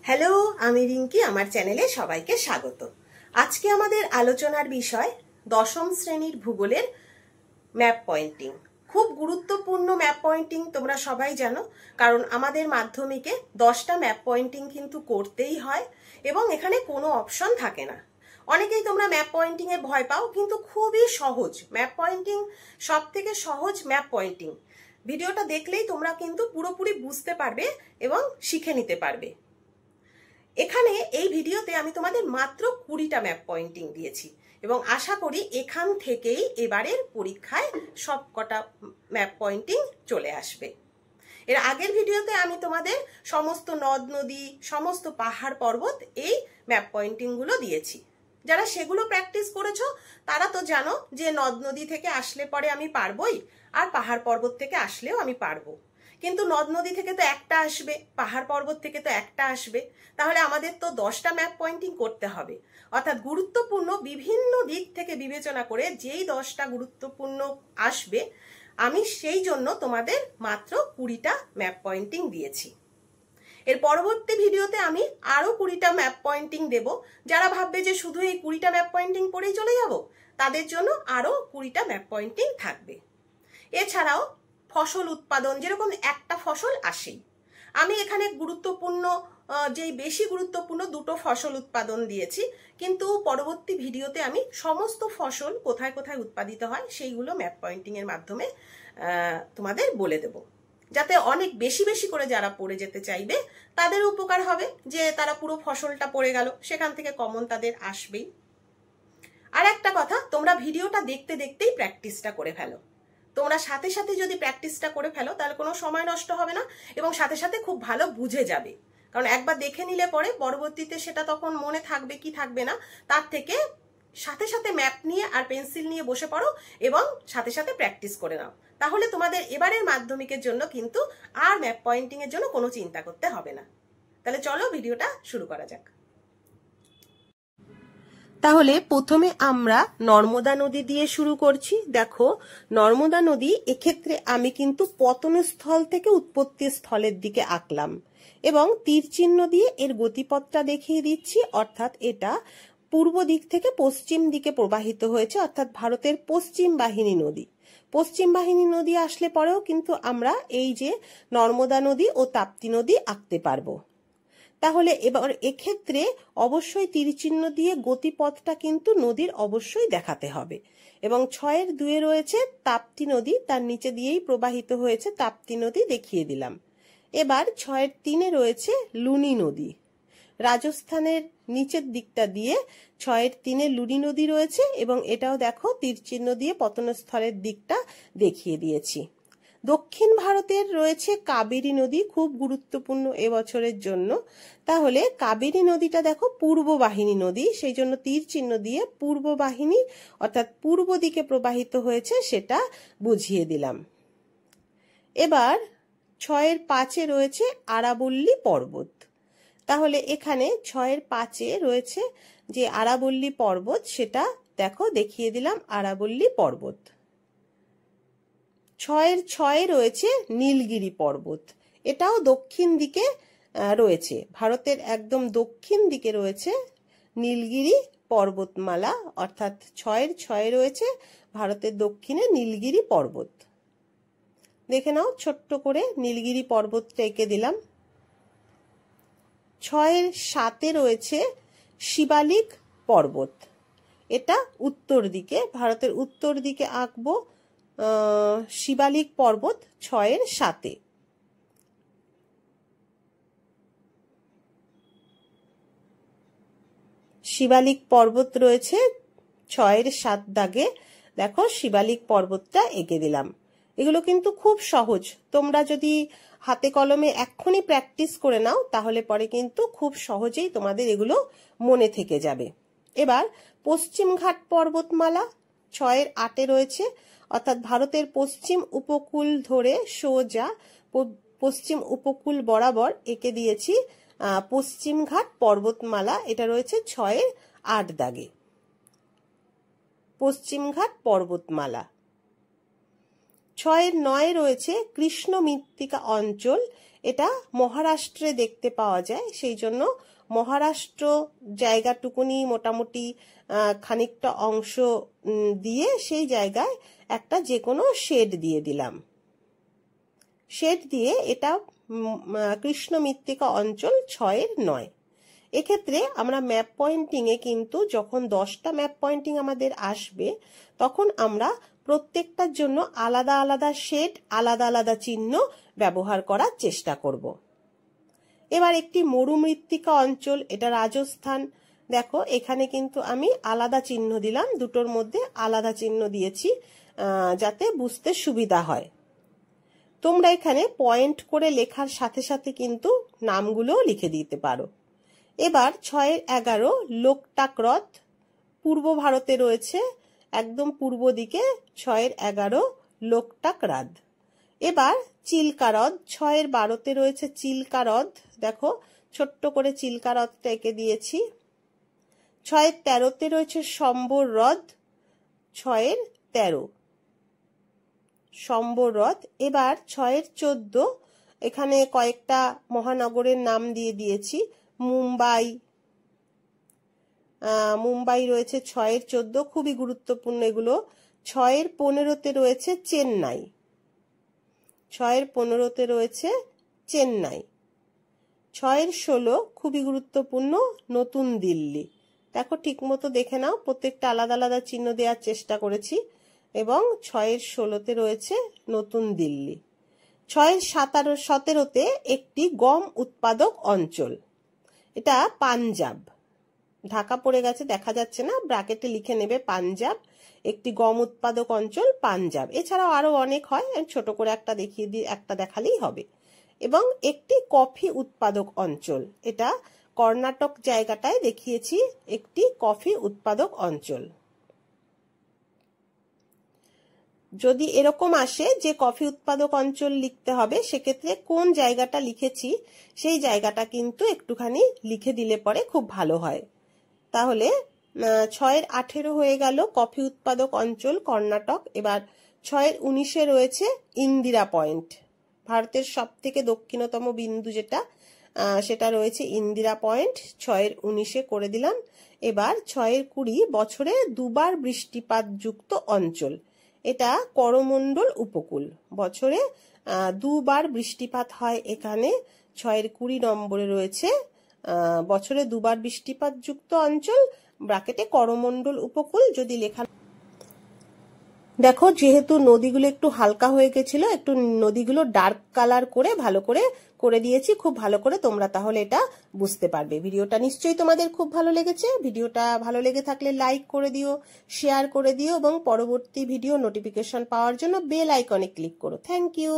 Hello, আমি রিঙ্কি। আমার চ্যানেলে সবাইকে স্বাগত। আজকে আমাদের আলোচনার বিষয় দশম শ্রেণীর ভূগোলের ম্যাপ পয়েন্টিং। খুব গুরুত্বপূর্ণ ম্যাপ পয়েন্টিং, তোমরা সবাই জানো, কারণ আমাদের মাধ্যমিকে 10টা ম্যাপ পয়েন্টিং কিন্তু করতেই হয় এবং এখানে কোনো অপশন থাকে না। অনেকেই তোমরা ম্যাপ পয়েন্টিংয়ে ভয় পাও, কিন্তু খুবই সহজ ম্যাপ পয়েন্টিং, সব থেকে সহজ ম্যাপ পয়েন্টিং। ভিডিওটা দেখলেই তোমরা কিন্তু পুরোপুরি বুঝতে পারবে এবং শিখে নিতে পারবে। এখানে এই ভিডিওতে আমি তোমাদের মাত্র 20টা ম্যাপ পয়েন্টিং দিয়েছি এবং আশা করি এখান থেকেই এবারের পরীক্ষায় সবকটা ম্যাপ পয়েন্টিং চলে আসবে। এর আগের ভিডিওতে আমি তোমাদের সমস্ত নদ নদী, সমস্ত পাহাড় পর্বত এই ম্যাপ পয়েন্টিংগুলো দিয়েছি। যারা সেগুলো প্র্যাকটিস করেছো তারা তো জানো যে নদ নদী থেকে আসলে পরে আমি পারবই, আর পাহাড় পর্বত থেকে আসলেও আমি পারবো। কিন্তু নদ নদী থেকে তো একটা আসবে, পাহাড় পর্বত থেকে তো একটা আসবে, তাহলে আমাদের তো 10টা ম্যাপ পয়েন্টিং করতে হবে। অর্থাৎ গুরুত্বপূর্ণ বিভিন্ন দিক থেকে বিবেচনা করে যেই 10টা গুরুত্বপূর্ণ আসবে, আমি সেই জন্য তোমাদের মাত্র 20টা ম্যাপ পয়েন্টিং দিয়েছি। এর পরবর্তী ভিডিওতে আমি আরো 20টা ম্যাপ পয়েন্টিং দেব। যারা ভাববে যে শুধু এই 20টা ম্যাপ পয়েন্টিং পড়েই চলে যাব, তাদের জন্য আরো 20টা ম্যাপ পয়েন্টিং থাকবে। এছাড়াও ফসল উৎপাদন, যেরকম একটা ফসল আসেই, আমি এখানে গুরুত্বপূর্ণ যেই বেশি গুরুত্বপূর্ণ দুটো ফসল উৎপাদন দিয়েছি, কিন্তু পরবর্তী ভিডিওতে আমি সমস্ত ফসল কোথায় কোথায় উৎপাদিত হয় সেইগুলো ম্যাপ পয়েন্টিং এর মাধ্যমে তোমাদের বলে দেব, যাতে অনেক বেশি বেশি করে যারা পড়ে যেতে চাইবে তাদের উপকার হবে, যে তারা পুরো ফসলটা পড়ে গেল, সেখান থেকে কমন তাদের আসবেই। আর একটা কথা, তোমরা ভিডিওটা দেখতে দেখতেই প্র্যাকটিসটা করে ফেলো। তোমরা সাথে সাথে যদি প্র্যাকটিসটা করে ফেলো তাহলে কোনো সময় নষ্ট হবে না এবং সাথে সাথে খুব ভালো বুঝে যাবে। কারণ একবার দেখে নিলে পরে পরবর্তীতে সেটা তখন মনে থাকবে কি থাকবে না, তার থেকে সাথে সাথে ম্যাপ নিয়ে আর পেন্সিল নিয়ে বসে পড়ো এবং সাথে সাথে প্র্যাকটিস করে নাও। তাহলে তোমাদের এবারের মাধ্যমিকের জন্য কিন্তু আর ম্যাপ পয়েন্টিং এর জন্য কোনো চিন্তা করতে হবে না। তাহলে চলো ভিডিওটা শুরু করা যাক। তাহলে প্রথমে আমরা নর্মদা নদী দিয়ে শুরু করছি। দেখো, নর্মদা নদী, এক্ষেত্রে আমি কিন্তু পতনস্থল থেকে উৎপত্তি স্থলের দিকে আঁকলাম এবং তীর চিহ্ন দিয়ে এর গতিপথটা দেখিয়ে দিচ্ছি। অর্থাৎ এটা পূর্ব দিক থেকে পশ্চিম দিকে প্রবাহিত হয়েছে, অর্থাৎ ভারতের পশ্চিম বাহিনী নদী। পশ্চিম বাহিনী নদী আসলে পরেও কিন্তু আমরা এই যে নর্মদা নদী ও তাপ্তি নদী আঁকতে পারবো। তাহলে এবার এক্ষেত্রে অবশ্যই তীরচিহ্ন দিয়ে গতিপথটা কিন্তু নদীর অবশ্যই দেখাতে হবে। এবং 6-2 রয়েছে তাপ্তি নদী, তার নিচে দিয়েই প্রবাহিত হয়েছে তাপ্তি নদী, দেখিয়ে দিলাম। এবার 6-3 রয়েছে লুনি নদী। রাজস্থানের নিচের দিকটা দিয়ে 6-3 লুনি নদী রয়েছে এবং এটাও দেখো তীরচিহ্ন দিয়ে পতনস্থলের দিকটা দেখিয়ে দিয়েছি। দক্ষিণ ভারতের রয়েছে কাবেরী নদী, খুব গুরুত্বপূর্ণ এবছরের জন্য। তাহলে কাবেরী নদীটা দেখো পূর্ব বাহিনী নদী, সেই জন্য তীর চিহ্ন দিয়ে পূর্ব বাহিনী অর্থাৎ পূর্ব দিকে প্রবাহিত হয়েছে সেটা বুঝিয়ে দিলাম। এবার 6-5 রয়েছে আরাবল্লী পর্বত। তাহলে এখানে 6-5 রয়েছে যে আরাবল্লী পর্বত, সেটা দেখো দেখিয়ে দিলাম আরাবল্লী পর্বত। 6-6 রয়েছে নীলগিরি পর্বত, এটাও দক্ষিণ দিকে রয়েছে, ভারতের একদম দক্ষিণ দিকে রয়েছে নীলগিরি পর্বতমালা। অর্থাৎ 6-6 রয়েছে ভারতের দক্ষিণে নীলগিরি পর্বত। দেখে নাও, ছোট্ট করে নীলগিরি পর্বতটা এঁকে দিলাম। 6-7 রয়েছে শিবালিক পর্বত, এটা উত্তর দিকে, ভারতের উত্তর দিকে আঁকবো শিবালিক পর্বত 6-7। শিবালিক পর্বত রয়েছে 6-7 দাগে, দেখো শিবালিক পর্বতটা এঁকে দিলাম। এগুলো কিন্তু খুব সহজ, তোমরা যদি হাতে কলমে এক্ষুনি প্র্যাকটিস করে নাও তাহলে পরে কিন্তু খুব সহজেই তোমাদের এগুলো মনে থেকে যাবে। এবার পশ্চিমঘাট পর্বতমালা 6-8 রয়েছে, অর্থাৎ ভারতের পশ্চিম উপকূল ধরে সোজা পশ্চিম উপকূল বরাবর এঁকে দিয়েছি পশ্চিমঘাট পর্বতমালা, এটা রয়েছে 6-8 দাগে পশ্চিমঘাট পর্বতমালা। 6-9 রয়েছে কৃষ্ণ মৃত্তিকা অঞ্চল, এটা মহারাষ্ট্রে দেখতে পাওয়া যায়, সেই জন্য মহারাষ্ট্র জায়গাটুকুনি মোটামুটি খানিকটা অংশ দিয়ে সেই জায়গায় একটা যে কোনো শেড দিয়ে দিলাম। শেড দিয়ে এটা কৃষ্ণ মৃত্তিকা অঞ্চল 6-এর 9। এক্ষেত্রে আমরা ম্যাপ পয়েন্টিংয়ে কিন্তু যখন 10টা ম্যাপ পয়েন্টিং আমাদের আসবে তখন আমরা প্রত্যেকটার জন্য আলাদা আলাদা শেড, আলাদা আলাদা চিহ্ন ব্যবহার করার চেষ্টা করব। এবার একটি মরুমৃত্তিকা অঞ্চল, এটা রাজস্থান। দেখো এখানে কিন্তু আমি আলাদা চিহ্ন দিলাম, দুটোর মধ্যে আলাদা চিহ্ন দিয়েছি যাতে বুঝতে সুবিধা হয়। তোমরা এখানে পয়েন্ট করে লেখার সাথে সাথে কিন্তু নামগুলোও লিখে দিতে পারো। এবার 6-11 লোকটাক হ্রদ পূর্ব ভারতে রয়েছে, একদম পূর্ব দিকে 6-11 লোকটাক হ্রদ। এবার চিল্কা হ্রদ 6-12তে রয়েছে চিল্কা হ্রদ, দেখো ছোট্ট করে চিল্কা হ্রদটা এঁকে দিয়েছি। 6-13তে রয়েছে সম্বর হ্রদ, 6-13 সম্বর হ্রদ। এবার 6-14 এখানে কয়েকটা মহানগরের নাম দিয়ে দিয়েছি। মুম্বাই রয়েছে 6-14, খুবই গুরুত্বপূর্ণ এগুলো। 6-15তে রয়েছে চেন্নাই, 6-15তে রয়েছে চেন্নাই। 6-16 খুবই গুরুত্বপূর্ণ নতুন দিল্লি। দেখো ঠিক মতো দেখে নাও, প্রত্যেকটা আলাদা আলাদা চিহ্ন দেওয়ার চেষ্টা করেছি। এবং 6-16তে রয়েছে নতুন দিল্লি। 6-17তে একটি গম উৎপাদক অঞ্চল, এটা পাঞ্জাব। ঢাকা পড়ে গেছে দেখা যাচ্ছে না, ব্র্যাকেটে লিখে নেবে পাঞ্জাব। একটি গম উৎপাদক অঞ্চল পাঞ্জাব। এছাড়াও আরো অনেক হয়, ছোট করে একটা দেখিয়ে দিয়ে একটা দেখালেই হবে। এবং একটি কফি উৎপাদক অঞ্চল, এটা কর্ণাটক জায়গাটায় দেখিয়েছি, একটি কফি উৎপাদক অঞ্চল। যদি এরকম আসে যে কফি উৎপাদক অঞ্চল লিখতে হবে, সেক্ষেত্রে কোন জায়গাটা লিখেছি সেই জায়গাটা কিন্তু একটুখানি লিখে দিলে পরে খুব ভালো হয়। তাহলে 6-18 হয়ে গেল কফি উৎপাদক অঞ্চল কর্ণাটক। এবার 6-19 রয়েছে ইন্দিরা পয়েন্ট, ভারতের সব থেকে দক্ষিণতম বিন্দু যেটা, সেটা রয়েছে ইন্দিরা পয়েন্ট। 6-19 করে দিলাম। এবার 6-20 বছরে 2বার বৃষ্টিপাত যুক্ত অঞ্চল, এটা করমণ্ডল উপকূল। বছরে 2বার বৃষ্টিপাত হয় এখানে। 6-20 নম্বরে রয়েছে বছরে 2বার বৃষ্টিপাত যুক্ত অঞ্চল, ব্র্যাকেটে করমণ্ডল উপকূল যদি লেখা। দেখো যেহেতু নদীগুলো একটু হালকা হয়ে গেছিল, একটু নদীগুলো ডার্ক কালার করে ভালো করে দিয়েছি, খুব ভালো করে তোমরা তাহলে এটা বুঝতে পারবে। ভিডিওটা নিশ্চয়ই তোমাদের খুব ভালো লেগেছে। ভিডিওটা ভালো লেগে থাকলে লাইক করে দিও, শেয়ার করে দিও এবং পরবর্তী ভিডিও নোটিফিকেশন পাওয়ার জন্য বেল আইকনে ক্লিক করো। Thank you.